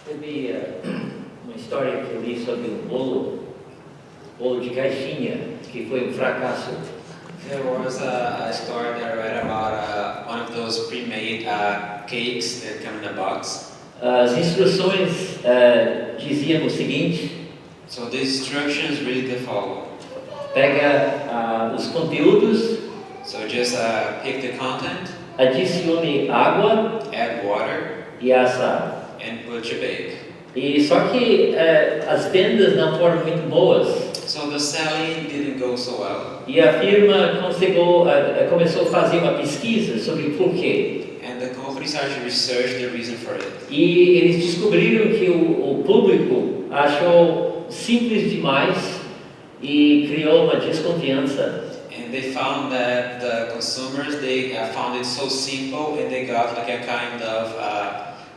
Teve uma história que eu li sobre um bolo de caixinha, que foi um fracasso. There was a story that I read about one of those pre-made cakes that come in a box. As instruções diziam o seguinte: So the instructions read the following. pega os conteúdos, So just pick the content, adicione água add water, e assar. and put your bake. E só que as vendas não foram muito boas. So the selling didn't go so well. E a firma começou a fazer uma pesquisa sobre por quê. And the company started to research the reason for it. E eles descobriram que o público achou simples demais e criou uma desconfiança. And they found that the consumers, they found it so simple and they got like a kind of,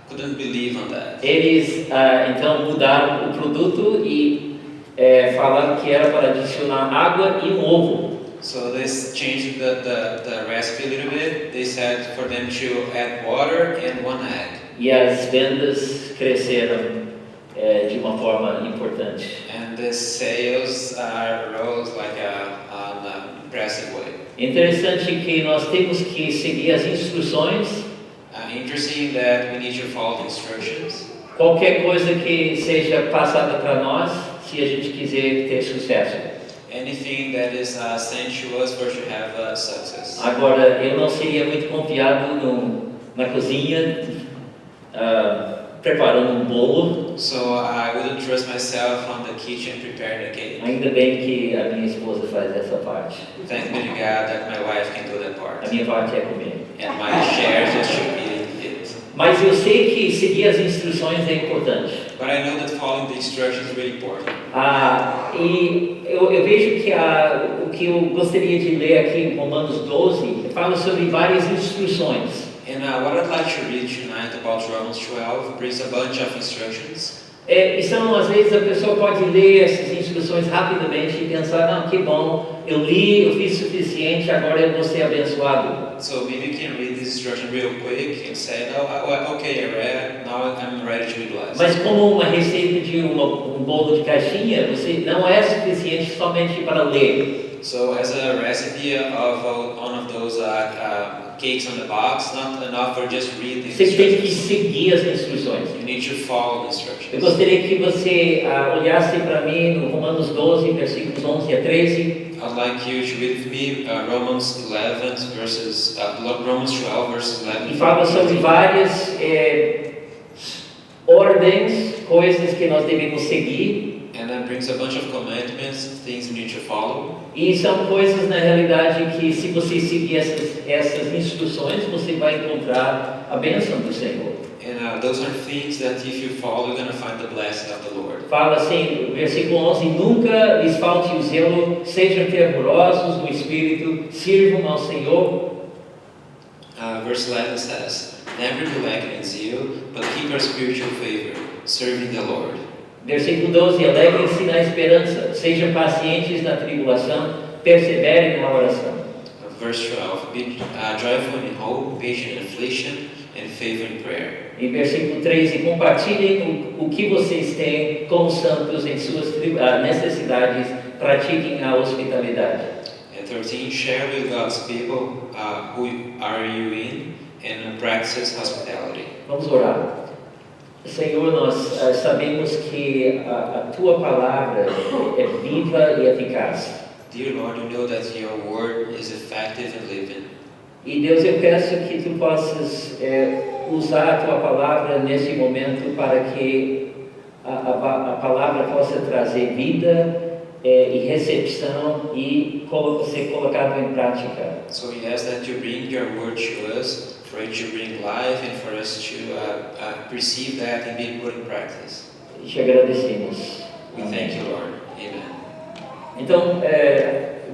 couldn't believe on that. Eles então mudaram o produto e falaram que era para adicionar água e um ovo. So this changed the recipe a little bit. They said for them to add water and one egg. E as vendas cresceram de uma forma importante. And the sales rose like an impressive way. Interessante que nós temos que seguir as instruções. Interesting that we need to follow the instructions. Qualquer coisa que seja passada para nós, se a gente quiser ter sucesso. Anything that is sent to us for to have success. Agora, eu não seria muito confiado na cozinha preparando um bolo. So I wouldn't trust myself on the kitchen preparing the cake. Ainda bem que a minha esposa faz essa parte. Thank be to God that my wife can do that part. A minha parte é comer. And my share just should be it. Mas eu sei que seguir as instruções é importante. But I know that following the instructions is really important. E eu vejo que o que eu gostaria de ler aqui em Romanos 12 fala sobre várias instruções. And what I'd like to read tonight about Romans 12 brings a bunch of instructions. E são, às vezes, a pessoa pode ler essas instruções rapidamente e pensar, não, que bom, eu li, eu fiz o suficiente, agora eu vou ser abençoado. So maybe you can read this instruction real quick and say, okay, I read, now I'm ready to be blessed. Mas como uma receita de um bolo de caixinha, você não é suficiente somente para ler. So as a recipe of one of those cakes on the box, not enough for just read the Você tem que instructions. seguir as instruções. You need to follow the Eu instructions. gostaria que você olhasse para mim no Romanos 12, versículos 11 a 13. I'd like you to read with me Romans 12 verses 11. E fala sobre várias ordens, coisas que nós devemos seguir. And that brings a bunch of commandments, things we need to follow. E são coisas, na realidade, que se você seguir essas instruções, você vai encontrar a bênção do Senhor. And those are things that if you follow, you're going to find the blessing of the Lord. Fala assim, versículo 11, nunca lhes falte o zelo, sejam fervorosos no Espírito, sirvam ao Senhor. Verse 11 says, never be lacking in zeal, but keep your spiritual favor, serving the Lord. Versículo 12, alegrem-se na esperança, sejam pacientes na tribulação, perseverem na oração. Verse 12, be joyful in hope, patient in affliction, and faithful in prayer. E versículo 13, compartilhem o que vocês têm com os santos em suas necessidades, pratiquem a hospitalidade. And 13, share with God's people who are you in, and practice hospitality. Vamos orar. Senhor, nós sabemos que a Tua palavra é viva e eficaz. Dear Lord, we know that your word is effective and living. E Deus, eu peço que Tu possas usar a Tua palavra nesse momento para que a palavra possa trazer vida e recepção e ser colocado em prática. So we ask that you bring your word to us, for it to bring life and for us to receive that and be put in practice. E te agradecemos. We thank you, Lord. Amen. Então,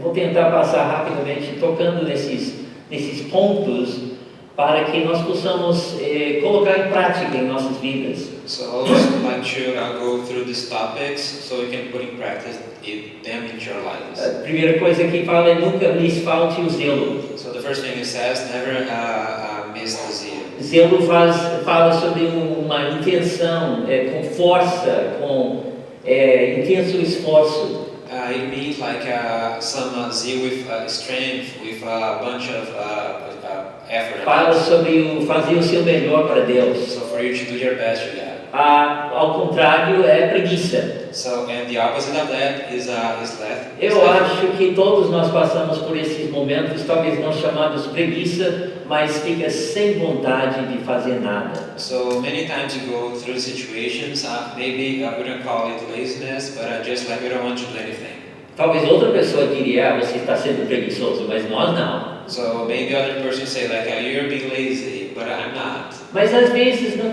vou tentar passar rapidamente, tocando nesses pontos, para que nós possamos colocar em prática em nossas vidas. So I would like to go through these topics so we can put in practice them into our lives. A primeira coisa que fala é nunca lhes falte o zelo. So the first thing it says, never miss the zeal. Zelo faz fala sobre uma intenção, com força, com intenso esforço. It means like some zeal with strength, with a bunch of effort. Fala sobre fazer o seu melhor para Deus. So for you to do your best for God. Ao contrário, é preguiça. So and the opposite of that is left. Eu acho que todos nós passamos por esses momentos, talvez não chamados preguiça, mas fica sem vontade de fazer nada. So many times you go through situations, maybe we don't call it laziness, but just like we don't want to do anything. Talvez outra pessoa diria, você está sendo preguiçoso, mas nós não. So maybe other person say like, you're being lazy, but I'm not. Mas às vezes não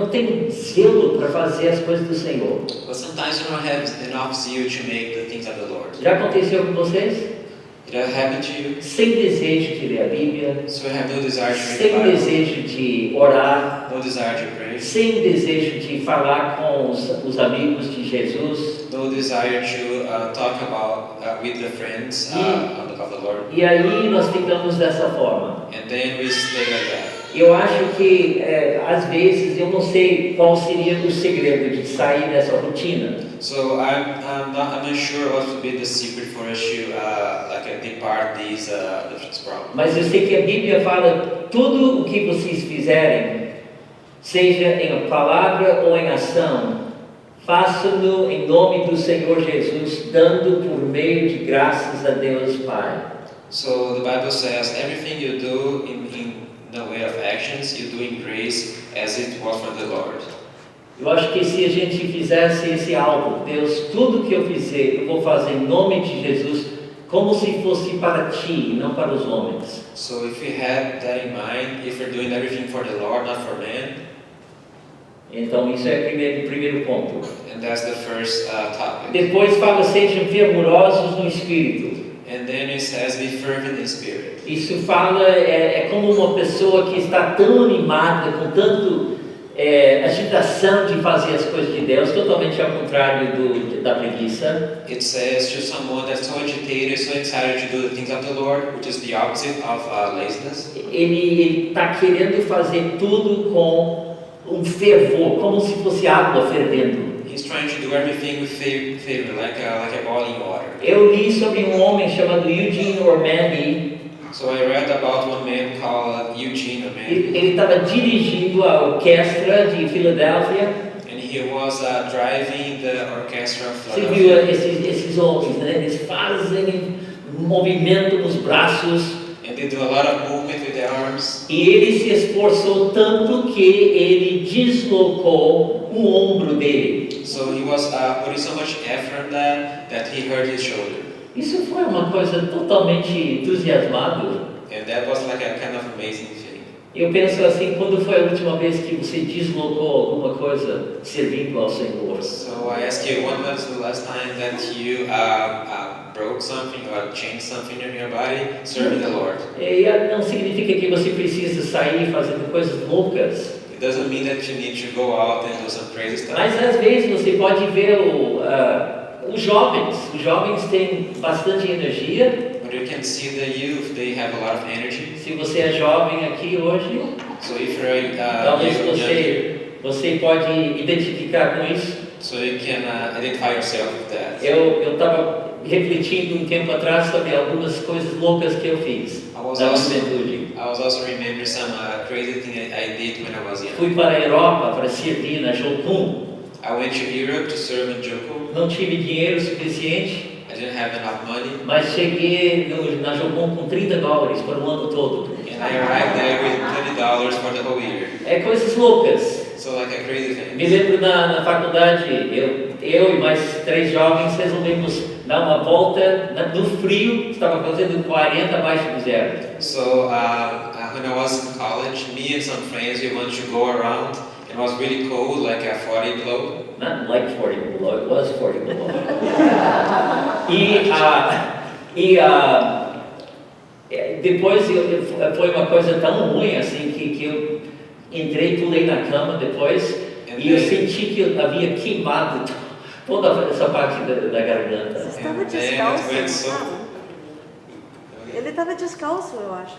tem zelo para fazer as coisas do Senhor. But sometimes you don't have enough zeal to make the things of the Lord. Já aconteceu com vocês? Did that happen to you? Sem desejo de ler a Bíblia, So you have no desire to read the sem Bible, desejo de orar, no desire to pray, sem desejo de falar com os amigos de Jesus. no desire to talk about with the friends of the Lord. E aí nós ficamos dessa forma. And then we stay like that. Eu acho que às vezes eu não sei qual seria o segredo de sair dessa rotina. So I'm not sure what would be the secret for us to depart these problems. Mas eu sei que a Bíblia fala tudo o que vocês fizerem, seja em palavra ou em ação, façam-no em nome do Senhor Jesus, dando por meio de graças a Deus Pai. So the Bible says everything you do in the way of actions, you do in grace as it was from the Lord. Eu acho que se a gente fizesse esse alvo, Deus, tudo que eu fizer, eu vou fazer em nome de Jesus, como se fosse para ti e não para os homens. So if we had that in mind, if we're doing everything for the Lord, not for man, então isso é o primeiro ponto. and that's the first topic. Depois fala, sejam fervorosos no Espírito. And then it says, be fervent in spirit. Isso fala, é como uma pessoa que está tão animada, com tanto agitação de fazer as coisas de Deus, totalmente ao contrário da preguiça. It says to someone that's so agitated, so excited to do the things of the Lord, which is the opposite of laziness. Ele está querendo fazer tudo com fervor, como se fosse água fervendo. He's trying to do everything with favor, like a boiling water. Eu li sobre homem chamado Eugene Ormandy. So I read about one man called Eugene Ormandy. Ele estava dirigindo a orquestra de Filadélfia. And he was driving the orchestra of Você viu Philadelphia. esses homens, né? Eles fazem movimento nos braços. And they do a lot of movement with their arms. E ele se esforçou tanto que ele deslocou o ombro dele. So he was putting so much effort in that he hurt his shoulder. Isso foi uma coisa totalmente entusiasmada. And that was like a kind of amazing thing. Eu penso assim, quando foi a última vez que você deslocou alguma coisa servindo ao Senhor? So I ask you, when was the last time that you broke something or changed something in your body serving the Lord? E não significa que você precisa sair fazendo coisas loucas. It doesn't mean that you need to go out and do some crazy stuff. Mas às vezes você pode ver os jovens. Os jovens têm bastante energia. But you can see the youth, they have a lot of energy. Se você é jovem aqui hoje, So if you're talvez young, você pode identificar com isso. so you can identify yourself with that. Eu estava refletindo um tempo atrás sobre algumas coisas loucas que eu fiz na juventude. I was also remembering some crazy thing I did when I was young. Fui para a Europa para servir na Jocum. I went to Europe to serve in Joko. Não tive dinheiro suficiente, I didn't have enough money. mas cheguei na Jocum com $30 para o ano todo. And I arrived there with $20 for the whole year. É coisas loucas. So like a crazy thing. Me lembro na faculdade, eu e mais 3 jovens resolvemos dar uma volta no frio, estava fazendo 40 abaixo do zero. So when I was in college, me and some friends, we wanted to go around. It was really cold, like 40 below. Not like 40 below, it was 40 below. Depois foi uma coisa tão ruim assim que eu entrei, pulei na cama depois e eu senti que eu havia queimado toda essa parte da garganta. Você estava descalço, não estava? Ele estava descalço, eu acho.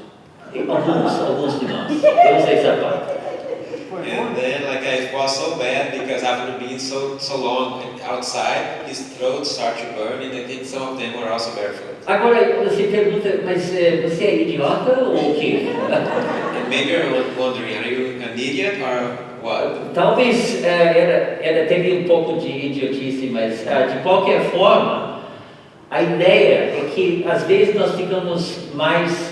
Alguns de nós. Eu usei sapato. And then, like, it was so bad because after being so long outside, his throat started to burn, and I think some of them were also barefoot. Agora você pergunta, mas você é idiota ou o quê? And maybe you're wondering, are you an idiot or what? Talvez teve um pouco de idiotice, mas de qualquer forma, a ideia é que às vezes nós ficamos mais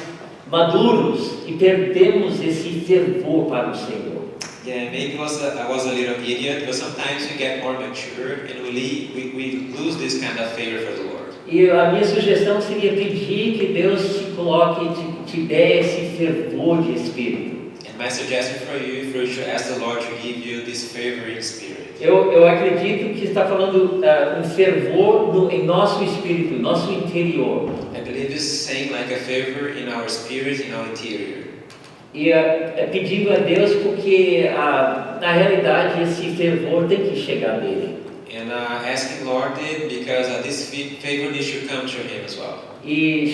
maduros e perdemos esse fervor para o Senhor. Yeah, maybe I was a little idiot, but sometimes we get more mature and we lose this kind of favor for the Lord. E a minha sugestão seria pedir que Deus te coloque, te dê esse fervor de espírito. And my suggestion for you to ask the Lord to give you this favoring spirit. Eu acredito que está falando um fervor em nosso espírito, nosso interior. I believe it's saying like a favor in our spirit, in our interior. E pedindo a Deus porque na realidade esse fervor tem que chegar dele. And asking Lord it because this favor needs to come to Him as well. E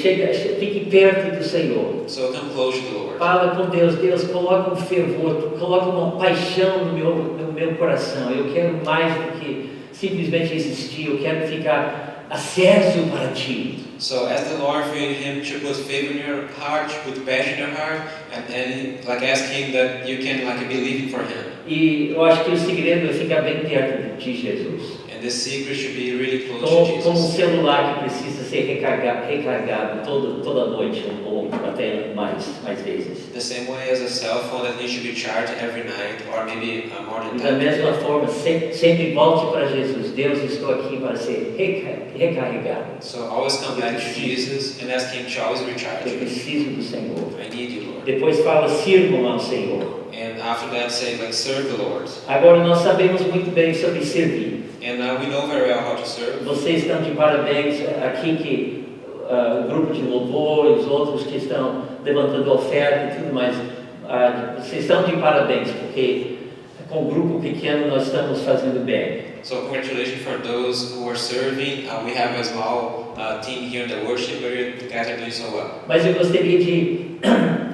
fique perto do Senhor. So come close to the Lord. Fala com Deus, Deus coloca um fervor, coloca uma paixão no meu coração. Eu quero mais do que simplesmente existir. Eu quero ficar aceso para Ti. So ask the Lord for Him to put favor in your heart, to put passion in your heart, and like ask Him that you can like believe for Him. E eu acho que o segredo é ficar bem perto de Jesus. And the secret should be really close to Jesus. Como um celular que precisa ser recarregado toda noite ou até mais vezes. The same way as a cell phone that needs to be charged every night or maybe more than Da mesma forma, sempre volte para Jesus. Deus, estou aqui para ser recarregado. So always come back to Jesus and ask Him to always recharge Eu you. preciso do Senhor. I need you, Lord. Depois fala, sirvam ao Senhor. And after that say like serve the Lord. Agora nós sabemos muito bem sobre servir. And we know very well how to serve. Vocês estão de parabéns aqui que o grupo de louvor e os outros que estão levantando oferta e tudo mais. Vocês estão de parabéns porque com um grupo pequeno nós estamos fazendo bem. So congratulations for those who are serving. We have a small team here in the worship area. You guys are doing so well. Mas eu gostaria de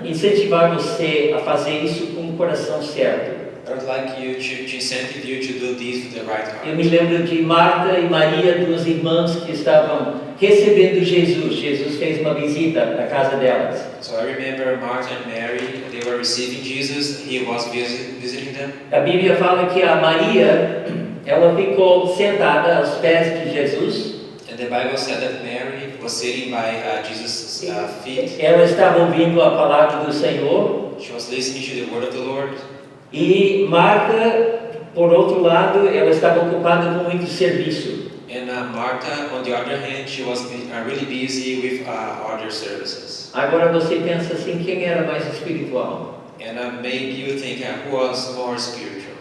incentivar você a fazer isso com o coração certo. I would like you to incentive you to do this with the right heart. Eu me lembro de Marta e Maria, duas irmãs que estavam recebendo Jesus. Jesus fez uma visita na casa delas. So I remember Martha and Mary, they were receiving Jesus. He was visiting them. A Bíblia fala que a Maria, ela ficou sentada aos pés de Jesus. And the Bible said that Mary was sitting by Jesus' feet. Ela estava ouvindo a palavra do Senhor. She was listening to the word of the Lord. E Marta, por outro lado, ela estava ocupada com muito serviço. And Martha, on the other hand, she was really busy with other services. Agora você pensa assim, quem era mais espiritual? And maybe you think who was more spiritual?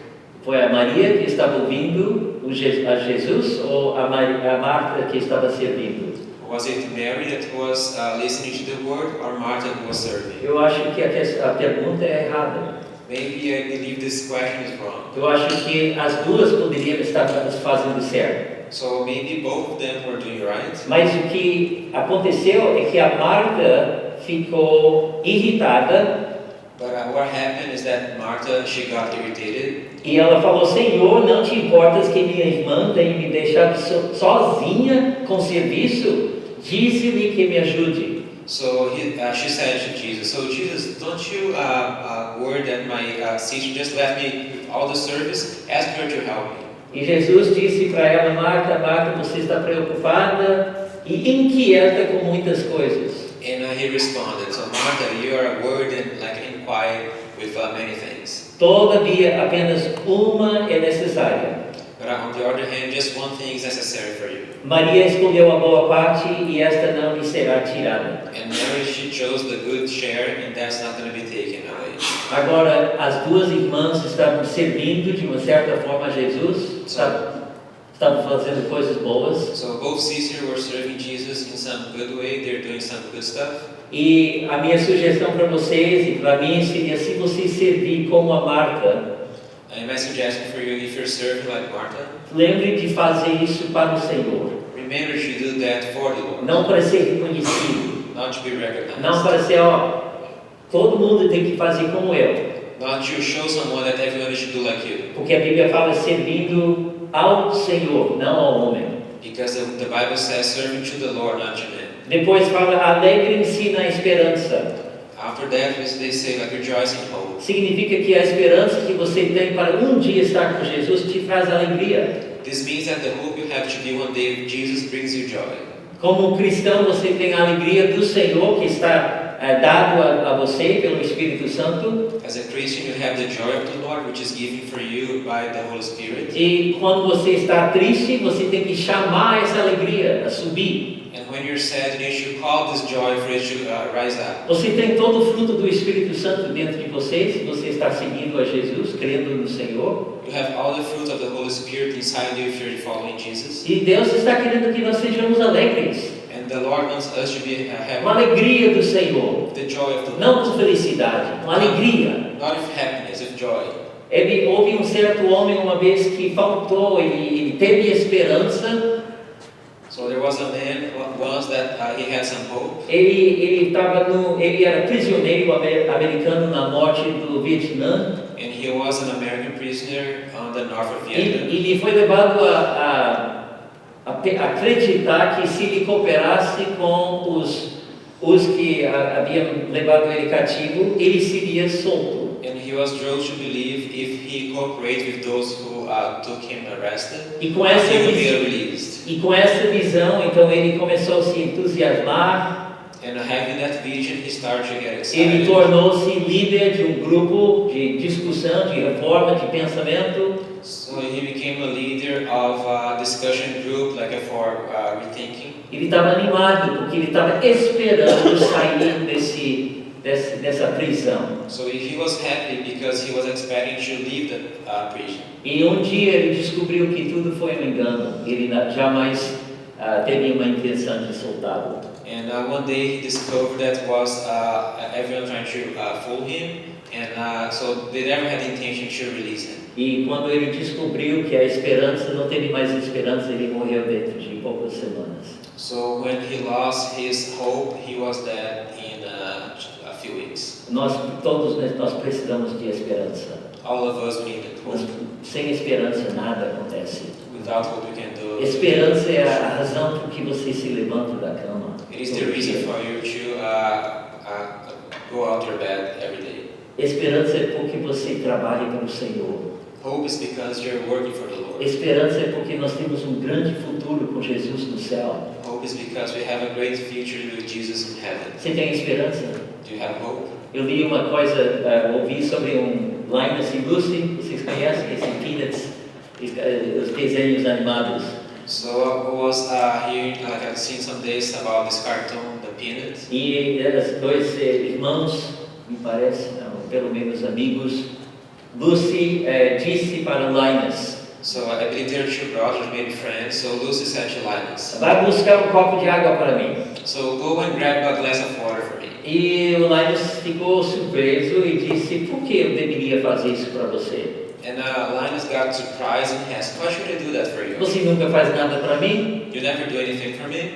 Foi a Maria que estava ouvindo a Jesus ou a Marta que estava servindo? Was it Mary that was listening to the word or Martha who was serving? Eu acho que a pergunta é errada. Maybe I believe this question is wrong. Eu acho que as duas poderiam estar fazendo certo. So maybe both of them were doing right. Mas o que aconteceu é que a Marta ficou irritada. But what happened is that Martha, she got irritated. E ela falou, Senhor, não te importas que minha irmã tenha me deixado sozinha com serviço? Disse-lhe que me ajude. So she said to Jesus, so Jesus, don't you worry that my sister just left me with all the service? Ask her to help me. E Jesus disse para ela, Marta, Marta, você está preocupada e inquieta com muitas coisas. And he responded, so Martha, you are worried and like inquired with many things. Todavia, apenas uma é necessária. But on the other hand, just one thing is necessary for you. Maria escolheu a boa parte e esta não lhe será tirada. And Mary, she chose the good share, and that's not going to be taken away. Agora, as duas irmãs estavam servindo de uma certa forma a Jesus, estavam fazendo coisas boas. So both sisters were serving Jesus in some good way. They're doing some good stuff. E a minha sugestão para vocês e para mim seria, se você servir como a Marta, And my suggestion for you, if you're serving like Martha, lembre de fazer isso para o Senhor. remember to do that for the Lord, Não para ser reconhecido. not to be recognized. Não para ser, todo mundo tem que fazer como eu. not to show someone that everyone should do like you. Porque a Bíblia fala servindo ao Senhor, não ao homem. Because the Bible says serving to the Lord, not to men. Depois fala alegrem-se na esperança. After that, they say like rejoice in hope. Significa que a esperança que você tem para um dia estar com Jesus te traz alegria. This means that the hope you have to be one day with Jesus brings you joy. Como cristão, você tem a alegria do Senhor que está dado a você pelo Espírito Santo. As a Christian, you have the joy of the Lord, which is given for you by the Holy Spirit. E quando você está triste, você tem que chamar essa alegria a subir. And when you're sad, you should call this joy for it to rise up. Você tem todo o fruto do Espírito Santo dentro de você, se você está seguindo a Jesus, crendo no Senhor. You have all the fruit of the Holy Spirit inside you if you're following Jesus. E Deus está querendo que nós sejamos alegres. And the Lord wants us to be happy. Uma alegria do Senhor. The joy of the Lord. Não com felicidade, uma alegria. Not with happiness, with joy. Houve um certo homem uma vez que faltou, ele teve esperança. So there was a man once that he had some hope. Ele era prisioneiro americano na morte do Vietnã. And he was an American prisoner on the north of E Vietnam. ele foi levado a acreditar que se ele cooperasse com os que haviam levado ele cativo, ele seria solto. And he was drilled to believe if he cooperated with those who took him arrested, E com essa he would be visão, released. então ele começou a se entusiasmar. And having that vision, he started to get Ele excited. tornou-se líder de um grupo de discussão, de reforma, de pensamento. So he became a leader of a discussion group, like for rethinking. Ele estava animado porque ele estava esperando sair dessa prisão. So he was happy because he was expecting to leave the prison. E um dia ele descobriu que tudo foi um engano. Ele jamais teria uma intenção de soltá-lo. And one day he discovered that was everyone trying to fool him, and so they never had the intention to release him. E quando ele descobriu que a esperança não teve mais esperança, ele morreu dentro de poucas semanas. So when he lost his hope, he was dead in a few weeks. Todos nós precisamos de esperança. All of us need hope. Sem esperança nada acontece. Without hope, you can do. Esperança é a razão por que você se levanta da cama. It is the reason for you to go out your bed every day. Esperança é porque você trabalha para o Senhor. Hope is because you're working for the Lord. Esperança é porque nós temos um grande futuro com Jesus no céu. Hope is because we have a great future with Jesus in heaven. Você tem esperança? Do you have hope? Eu li uma coisa, ouvi sobre Linus e Lucy, vocês conhecem esse Peanuts, os desenhos animados. So I was hearing, like I've seen some days about this cartoon, the Peanuts. E eram dois irmãos, me parece, não, pelo menos amigos. Lucy disse para Linus: So I believe they're two brothers, maybe friends. So Lucy said to Linus, vai buscar um copo de água para mim. so go and grab a glass of water for me. E o Linus ficou surpreso e disse: por que eu deveria fazer isso para você? And Linus got surprised and asked, why should I do that for you? Você nunca faz nada para mim? You never do anything for me?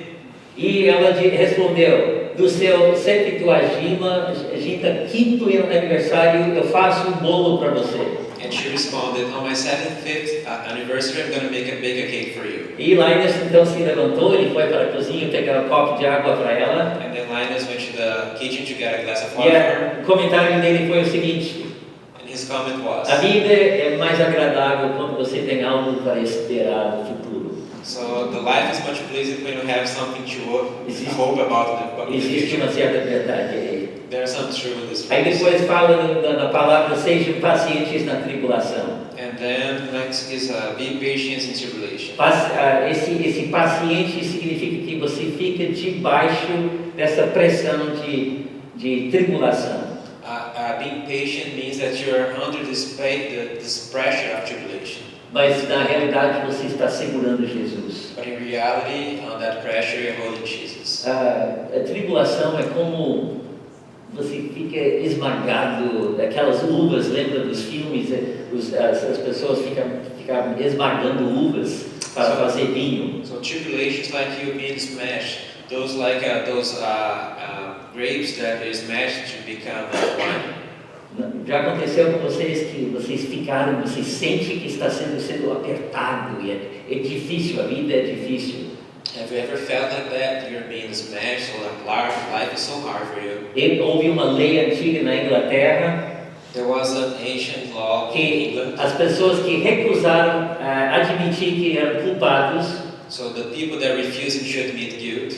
E ela respondeu: do seu 75º aniversário eu faço um bolo para você. And she responded, on my 75th anniversary, I'm going to bake a cake for you. E Linus então se levantou, ele foi para a cozinha pegar um copo de água para ela. And then Linus went to the kitchen to get a glass of E water for her. o comentário dele foi o seguinte: And his comment was, a vida é mais agradável quando você tem algo para esperar no futuro. so the life is much pleasing when you have something to hope about in the Existe future. uma certa verdade aí. There's some truth in this Aí verse. depois fala na palavra: sejam pacientes na tribulação. And then next is be patient in tribulation. Esse paciente significa que você fica debaixo dessa pressão de tribulação. Being patient means that you are under this pressure of tribulation. Mas na realidade você está segurando Jesus. But in reality, on that pressure, you're holding Jesus. A tribulação é como você fica esmagado, aquelas uvas, lembra dos filmes? As pessoas ficavam esmagando uvas para fazer vinho. So tribulation is like you being smashed. Those grapes that is smashed to become wine. Já aconteceu com vocês que vocês sentem que está sendo apertado e é difícil, a vida é difícil. Have you ever felt like that? You're being smashed, or like life is so hard for you. Houve uma lei antiga na Inglaterra There was an ancient law in que England. as pessoas que recusaram admitir que eram culpados, So the people that refused to admit guilt,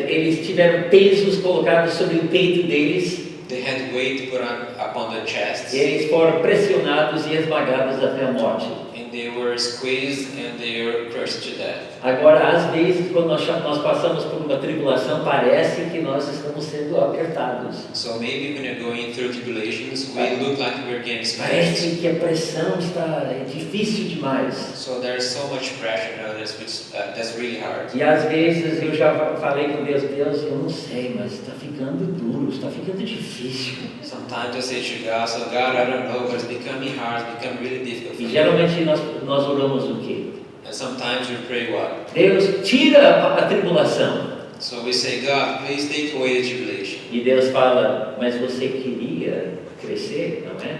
eles tiveram pesos colocados sobre o peito deles, they had weight put upon their chests, e eles foram pressionados e esmagados até a morte. and they were squeezed and they were crushed to death. Agora, às vezes, quando nós passamos por uma tribulação, parece que nós estamos sendo apertados. So maybe when you're going through tribulations, we look like we're getting smashed. Parece que a pressão está difícil demais. So there's so much pressure on us, which that's really hard. E às vezes eu já falei com Deus, eu não sei, mas está ficando duro, está ficando difícil. Sometimes I say to God, so God, I don't know, but it's becoming hard, it's becoming really difficult for E me. geralmente nós oramos o quê? And sometimes we pray what? Deus, tira a tribulação. So we say, God, please take away the tribulation. E Deus fala, mas você queria crescer, não é?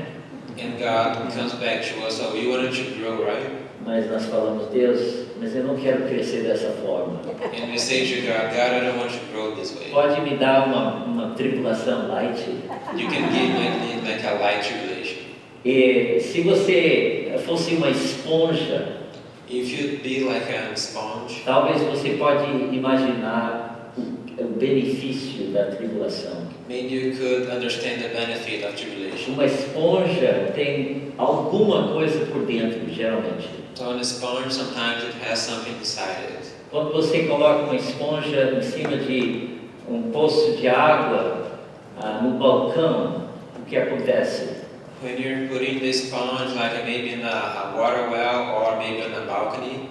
And God comes back to us, so we wanted to grow, right? Mas nós falamos, Deus, mas eu não quero crescer dessa forma. And we say to God, God, I don't want to grow this way. Pode me dar uma tribulação light? You can give me like a light tribulation. E se você fosse uma esponja, If you'd be like a sponge, talvez você pode imaginar o benefício da tribulação. maybe you could understand the benefit of tribulation. Uma esponja tem alguma coisa por dentro, geralmente. So on a sponge, sometimes it has something inside it. Quando você coloca uma esponja em cima de um poço de água no balcão, o que acontece? When you're putting the sponge like maybe in a water well or maybe on a balcony,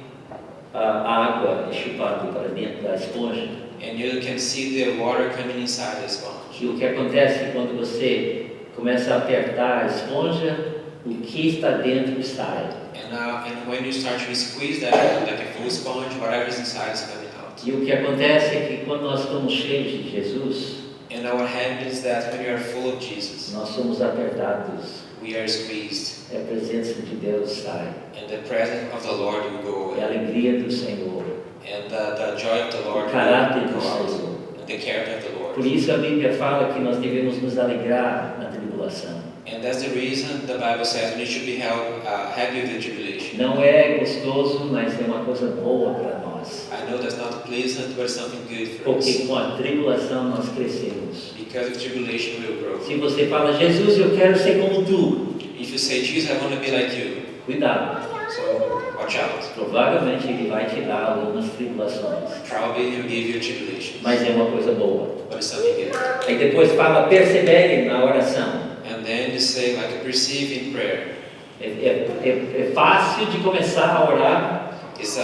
A água é chupada para dentro da esponja. and you can see the water coming inside the sponge. E o que acontece quando você começa a apertar a esponja, o que está dentro sai. And when you start to squeeze that like a full sponge, whatever's inside is coming out. E o que acontece é que quando nós estamos cheios de Jesus, And what happens is that when you are full of Jesus, nós somos apertados. we are squeezed, E a presença de Deus sai. and the presence of the Lord will go E a away, alegria do Senhor. and the joy of the O Lord caráter will do go out, Senhor. and the character of the Por Lord. isso a Bíblia fala que nós devemos nos alegrar na tribulação. And that's the reason the Bible says we should be happy with the tribulation. Não é gostoso, mas é uma coisa boa para nós. I know that's not pleasant, but it's something good for us. Porque com a tribulação nós crescemos. Because of tribulation, we will grow. Se você fala, Jesus, eu quero ser como tu, If you say, Jesus, I want to be like you, cuidado. so watch out. Provavelmente ele vai te dar algumas tribulações. Probably he'll give you tribulation, Mas é uma coisa boa. but it's something good. Aí depois fala, perseverem na oração. And then you say, like, perceive in prayer. É fácil de começar a orar, It's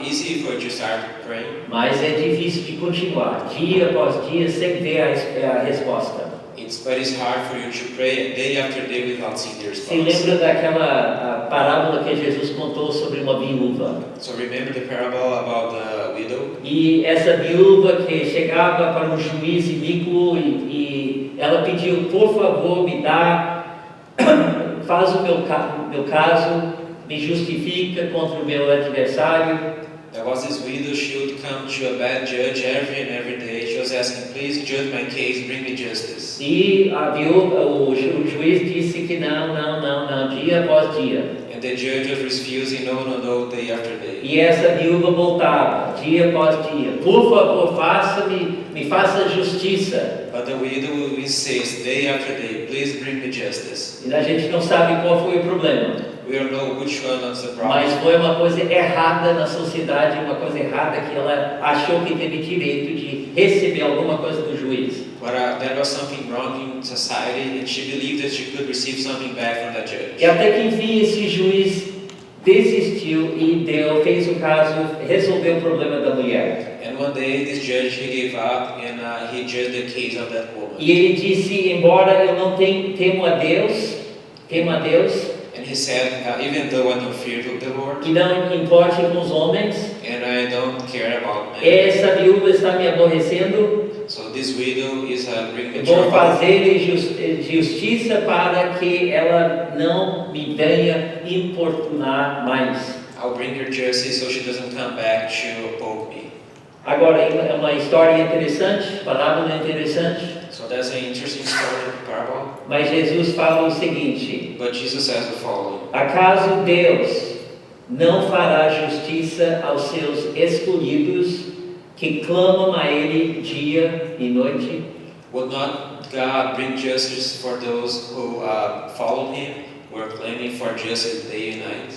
easy for you to start praying, mas é difícil de continuar. Dia após dia, sem ver a resposta. but it's hard for you to pray day after day without seeing the Se response. lembra daquela a parábola que Jesus contou sobre uma viúva? So remember the parable about the widow? E essa viúva que chegava para um juiz iníquo e ela pediu, por favor, me dá, faz o meu caso, me justifica contra o meu adversário. There was this widow, she would come to a bad judge every day. She was asking, please judge my case, bring me justice. E a viúva, o juiz disse que não, dia após dia. And the judge was refusing, no, day after day. E essa viúva voltava, dia após dia. Por favor, me faça justiça. But the widow insists day after day, please bring me justice. E a gente não sabe qual foi o problema. We don't know which one was the problem. Mas foi uma coisa errada na sociedade, uma coisa errada que ela achou que teve direito de receber alguma coisa do juiz. But there was something wrong in society, and she believed that she could receive something back from that judge. E até que enfim esse juiz desistiu e fez o caso, resolveu o problema da mulher. And one day this judge, he gave up and he judged the case of that woman. E ele disse, embora eu não temo a Deus, And he said, even though I don't fear the Lord, e não importe com os homens, and I don't care about men, essa viúva está me aborrecendo, So this widow is bringing Vou trouble. fazer justiça para que ela não me venha importunar mais. I'll bring her jersey so she doesn't come back to poke me. Agora, é uma história interessante, parábola interessante, So that's an interesting story, parable. mas Jesus fala o seguinte: But Jesus says the following. acaso Deus não fará justiça aos seus escolhidos que clamam a Ele dia e noite? Would not God bring justice for those who follow Him, who are claiming for justice day and night?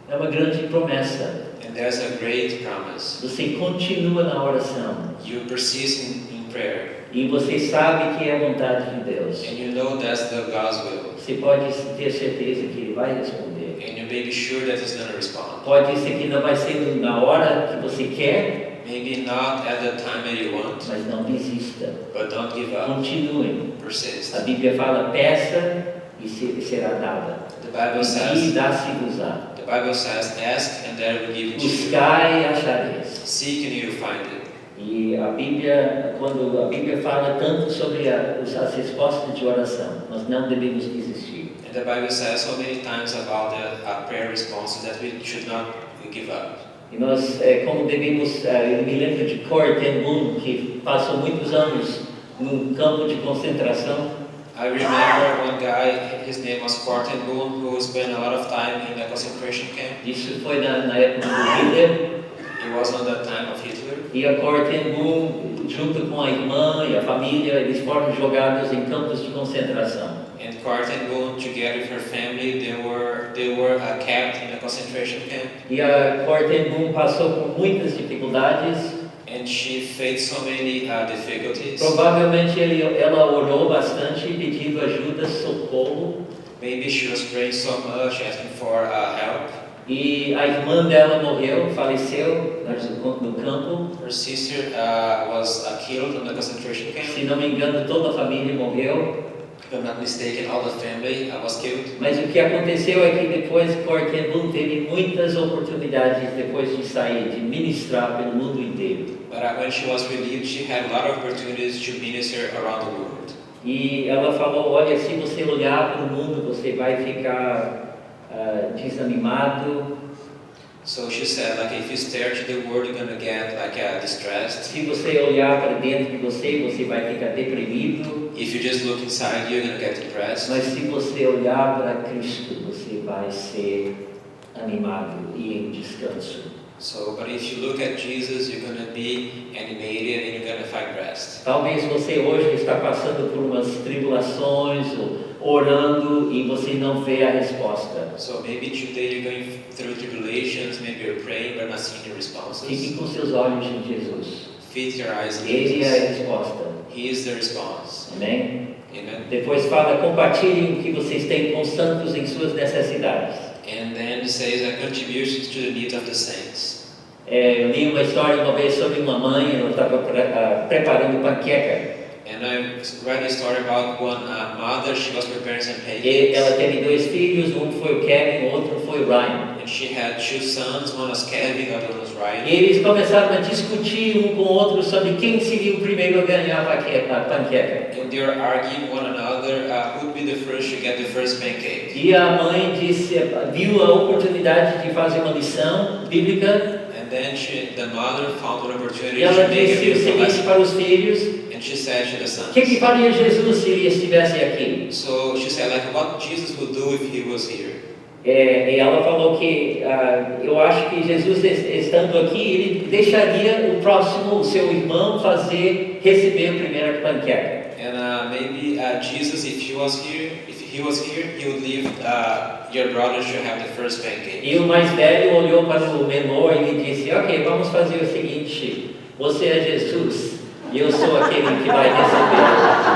É uma grande promessa. And there's a great promise. Você continua na oração You persist in prayer, e você sabe que é a vontade de Deus. and you know that's the God's will, Você pode ter certeza que Ele vai responder. and you may be sure that He's going to respond. Pode ser que não vai ser na hora que você quer, Maybe not at the time that you want, mas não desista. but don't give up. Continue. Persist. A Bíblia fala: peça e será dada. The Bible E says, dá-se-vos-á. ask and there will be given to you. Buscai e achareis. Seek and you will find it. E a Bíblia, quando a Bíblia fala tanto sobre as respostas de oração, nós não devemos desistir. And the Bible says so many times about the prayer responses that we should not give up. E nós, como devemos, eu me lembro de Corrie ten Boom, que passou muitos anos num campo de concentração. I remember one guy, his name was Corrie Boom, who spent a lot of time in a concentration camp. Isso foi na época do Hitler. It was on the time of Hitler. E a Corrie ten Boom, junto com a irmã e a família, eles foram jogados em campos de concentração. And Corrie Boom, together with her family, they were kept in a concentration camp. E a Corrie ten Boom passou por muitas dificuldades. And she faced so many difficulties. Provavelmente ela orou bastante, pedindo ajuda, socorro. Maybe she was praying so much, asking for help. E a irmã dela morreu, faleceu no campo. Her sister was killed in the concentration camp. Se não me engano, toda a família morreu. If I'm not mistaken, all the family was killed. Mas o que aconteceu é que depois Corrie ten Boom teve muitas oportunidades depois de sair, de ministrar pelo mundo inteiro. But when she was relieved, she had a lot of opportunities to minister around the world. E ela falou: olha, se você olhar para o mundo, você vai ficar desanimado. So she said, like, if you stare to the world, you're gonna get distressed. Se você olhar para dentro de você, você vai ficar deprimido. If you just look inside, you're gonna get depressed. Mas se você olhar para Cristo, você vai ser animado e em descanso. So, but if you look at Jesus, you're gonna be animated and you're gonna find rest. Talvez você hoje está passando por umas tribulações, orando e você não vê a resposta. So maybe today you're going through tribulations, maybe you're praying but not seeing the responses. Fique com seus olhos em Jesus. Fix your eyes on Ele é a Jesus. resposta. He is the response. Amém? Amen. Depois fala: compartilhem o que vocês têm com os santos em suas necessidades. And then it says that contributes to the needs of the saints. Eu li uma história uma vez sobre uma mãe, ela estava preparando panqueca. And I read a story about one mother, she was preparing some E pancakes. ela teve 2 filhos, um foi o Kevin, o outro foi o Ryan. And she had 2 sons, one was Kevin, the other was E Ryan. eles começaram a discutir um com o outro sobre quem seria o primeiro a ganhar a panqueca. And they were arguing one another who would be the first to get the first pancake. E a mãe viu a oportunidade de fazer uma lição bíblica. And then the mother found an opportunity E ela to make a disse o beautiful seguinte lesson. para os filhos: And she said to the o sons. que faria Jesus se ele estivesse aqui? So she said, like, what Jesus would do if he was here. E ela falou que eu acho que Jesus estando aqui, ele deixaria o próximo, o seu irmão, receber a primeira panqueca. And maybe Jesus, if he was here, he would leave your brother to have the first pancake. E o mais velho olhou para o menor e lhe disse: ok, vamos fazer o seguinte, você é Jesus e eu sou aquele que vai receber.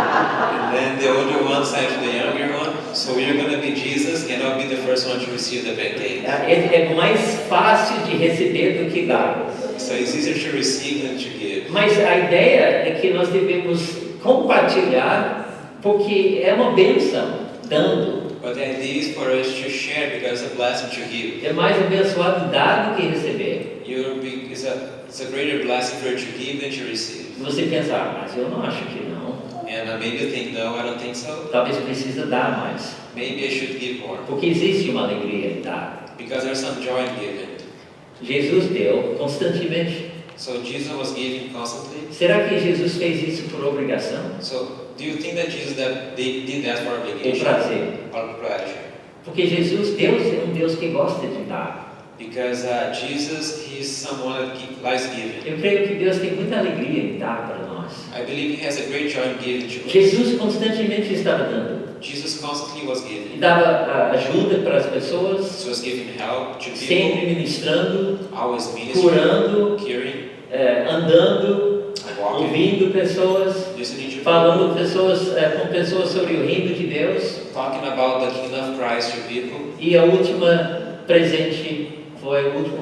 And then the older one said to the younger one, so you're going to be Jesus and I'll be the first one to receive the pancake. É mais fácil de receber do que dar. So it's easier to receive than to give. Mas a ideia é que nós devemos compartilhar, porque é uma bênção, dando. But the idea is for us to share because it's a blessing to give. É mais abençoado dar do que receber. It's It's a greater blessing for you to give than to receive. E você pensa, mas eu não acho que não. And maybe you think, no, I don't think so. Talvez precisa dar mais. Maybe I should give more. Porque existe uma alegria em dar. Because there's some joy in giving. Jesus deu constantemente. So Jesus was giving constantly. Será que Jesus fez isso por obrigação? So do you think that Jesus did that for Ou obligation prazer? or pleasure? Porque Jesus, Deus é um Deus que gosta de dar. Because Jesus, He's someone that likes giving. Eu creio que Deus tem muita alegria em dar para nós. I believe He has a great joy in giving to us. Jesus constantemente estava dando. Jesus constantly was E giving. dava ajuda para as pessoas, He was giving help to people, sempre ministrando, always ministering, curando, curing, andando, walking, ouvindo pessoas, listening to people, falando com pessoas sobre o reino de Deus. talking about the kingdom of Christ to people. E o último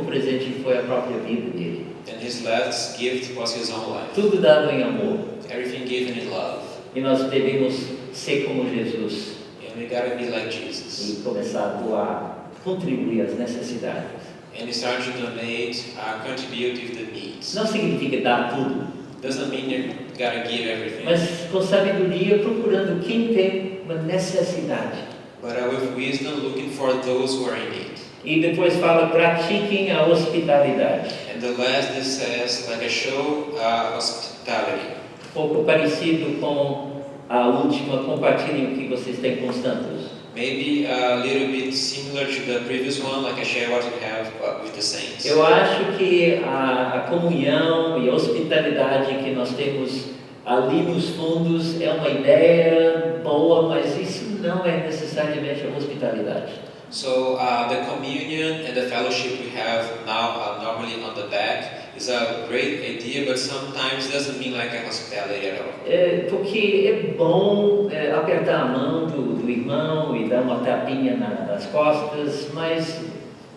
presente foi a própria vida dele. And His last gift was His own life. Tudo dado em amor. Everything given in love. E nós devemos ser como Jesus And we gotta be like Jesus. e começar a doar, contribuir às necessidades. And we start to donate, contribute with the needs. Não significa dar tudo, Doesn't mean you gotta give everything. mas com sabedoria procurando quem tem uma necessidade. But with wisdom, looking for those who are in need. E depois fala, pratiquem a hospitalidade. And the last this says, like a show hospitality. Pouco parecido com a última, compartilhem o que vocês têm com os santos. Maybe a little bit similar to the previous one, like a share what you have with the saints. Eu acho que a comunhão e a hospitalidade que nós temos ali nos fundos é uma ideia boa, mas isso não é necessariamente a hospitalidade. So the communion and the fellowship we have now normally on the back is a great idea, but sometimes doesn't mean like a hospitality at all. Porque é bom apertar a mão do irmão e dar uma tapinha nas costas, mas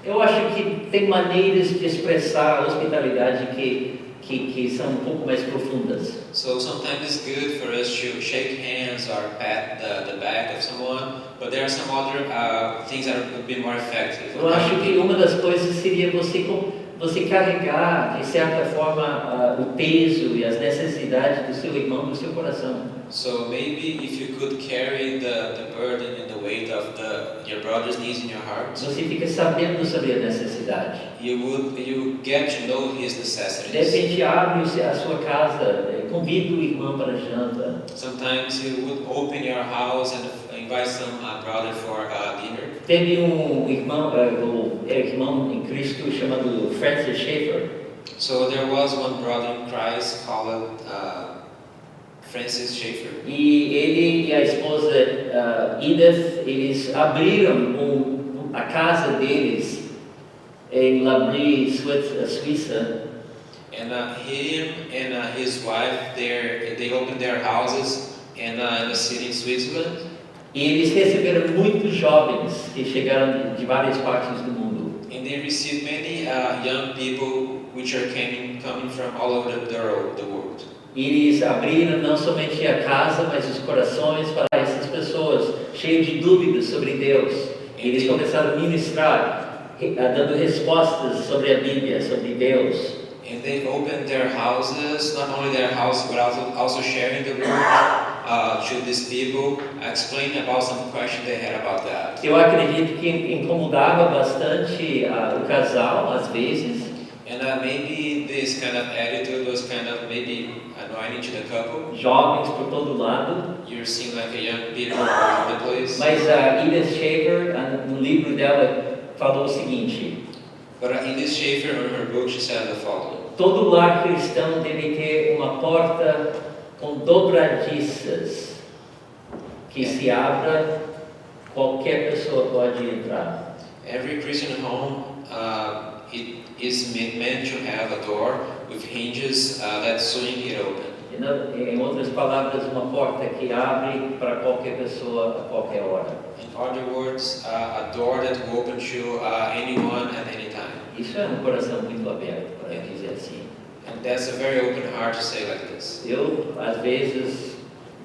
eu acho que tem maneiras de expressar a hospitalidade que são um pouco mais profundas. So sometimes it's good for us to shake hands or pat the back of someone, but there are some other things that would be more effective. Eu acho que uma das coisas seria você carregar, de certa forma, o peso e as necessidades do seu irmão no seu coração. So maybe if you could carry the burden and the weight of your brother's needs in your heart, Você fica sabendo sobre a necessidade. you get to know his De necessities. repente abre a sua casa, convida o irmão para a janta. Sometimes you would open your house and invite some brother for dinner. Teve um irmão, irmão em Cristo chamado Francis Schaeffer. So there was one brother in Christ called Francis Schaeffer. E ele e a esposa Edith, eles abriram a casa deles em Labrie, Suíça. And him and his wife, they opened their houses in the city in Switzerland. E eles receberam muitos jovens que chegaram de várias partes do mundo. And they received many young people which are coming from all over the world. Eles abriram não somente a casa, mas os corações para essas pessoas, cheias de dúvidas sobre Deus. Eles começaram a ministrar, dando respostas sobre a Bíblia, sobre Deus. And they opened their houses, not only their house, but also sharing the word to these people, explaining about some questions they had about that. Eu acredito que incomodava bastante o casal, às vezes. And maybe this kind of attitude was kind of maybe annoying to the couple. Jovens por todo lado. You're seeing like a young people all over the place. Mas a Edith Schaeffer, no livro dela, falou o seguinte: But in this Schaeffer, in her book, she said the following. todo lar cristão deve ter uma porta com dobradiças que se abra, qualquer pessoa pode entrar. Every Christian home, it is meant to have a door with hinges that swing it open. Em outras palavras, uma porta que abre para qualquer pessoa a qualquer hora. In other words, a door that will open to anyone at any time. Isso é um coração muito aberto, para dizer assim. And that's a very open heart to say like this. Às vezes,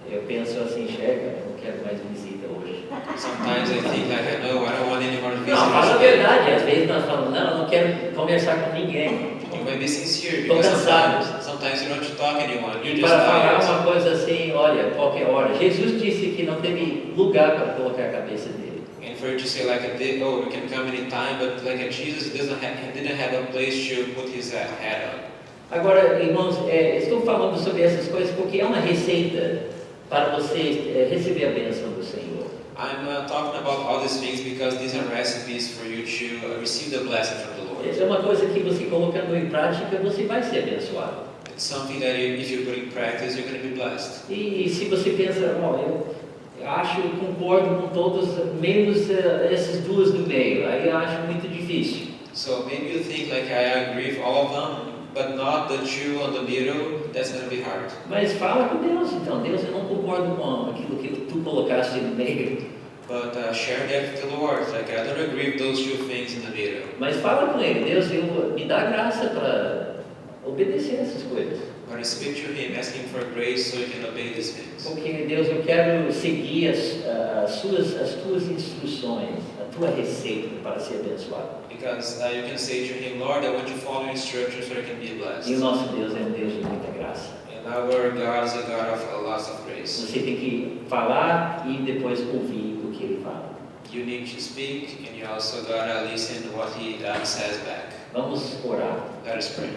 eu penso assim, chega, eu não quero mais visita hoje. Sometimes I think like, I don't want any more Não, fala a visitors. verdade, às vezes nós falamos, não, eu não quero conversar com ninguém. And might be sincere Estou because cansado. sometimes you don't talk to anyone. You're E just para falar tired. uma coisa assim, olha, qualquer hora. Jesus disse que não teve lugar para colocar a cabeça dele. And for you to say like oh, you can come anytime, but like Jesus didn't have a place to put his head on. Agora, irmãos, estou falando sobre essas coisas porque é uma receita para você receber a bênção do Senhor. I'm talking about all these things because these are recipes for you to receive the blessing from the Lord. Essa é uma coisa que você colocando em prática, você vai ser abençoado. It's something that if you put in practice, you're going to be blessed. E se você pensa, eu acho, eu concordo com todos, menos essas duas do meio, aí eu acho muito difícil. So maybe you think like I agree with all of them, but not the two on the middle. That's going to be hard. Mas fala com Deus, então. Deus, eu não concordo com aquilo que tu colocaste no meio. But share that with the Lord. Like I don't agree with those two things in the middle. Mas fala com Ele. Deus, me dá graça para obedecer essas coisas. But speak to Him, ask Him for grace so you can obey these things. Porque, Deus, eu quero seguir as tuas instruções, a tua receita para ser abençoado. Because you can say to Him, Lord, I want you to follow your instructions so I can be blessed. E o nosso Deus é um Deus de muita graça. And our God is a God of lots of grace. Você tem que falar e depois ouvir o que Ele fala. You need to speak, and you also gotta listen to what He says back. Vamos orar. Let us pray.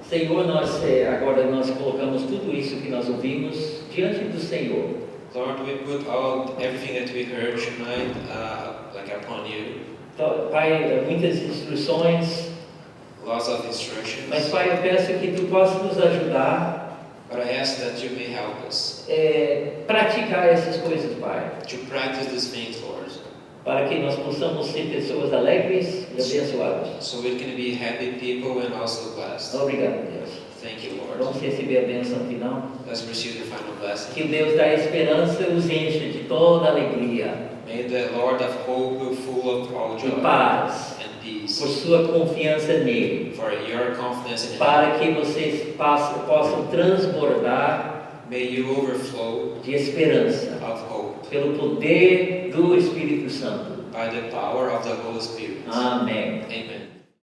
Senhor, agora nós colocamos tudo isso que nós ouvimos diante do Senhor. Lord, we put everything that we heard tonight upon you. Então, Pai, muitas instruções, Lots of instructions. mas Pai, eu peço que Tu possa nos ajudar But I ask that you may help us praticar essas coisas, Pai, to practice these things, Lord, para que nós possamos ser pessoas alegres e abençoadas. so we can be happy people and also blessed. Obrigado, Deus. Thank you, Lord. Vamos receber a bênção final. Let's receive the final blessing. Que o Deus da esperança os encha de toda alegria May the Lord of hope full of all e joy paz, and peace por sua confiança nele, for your confidence in Him. para que vocês possam transbordar May you overflow de esperança of hope pelo poder do Espírito Santo. by the power of the Holy Spirit. Amém. Amen.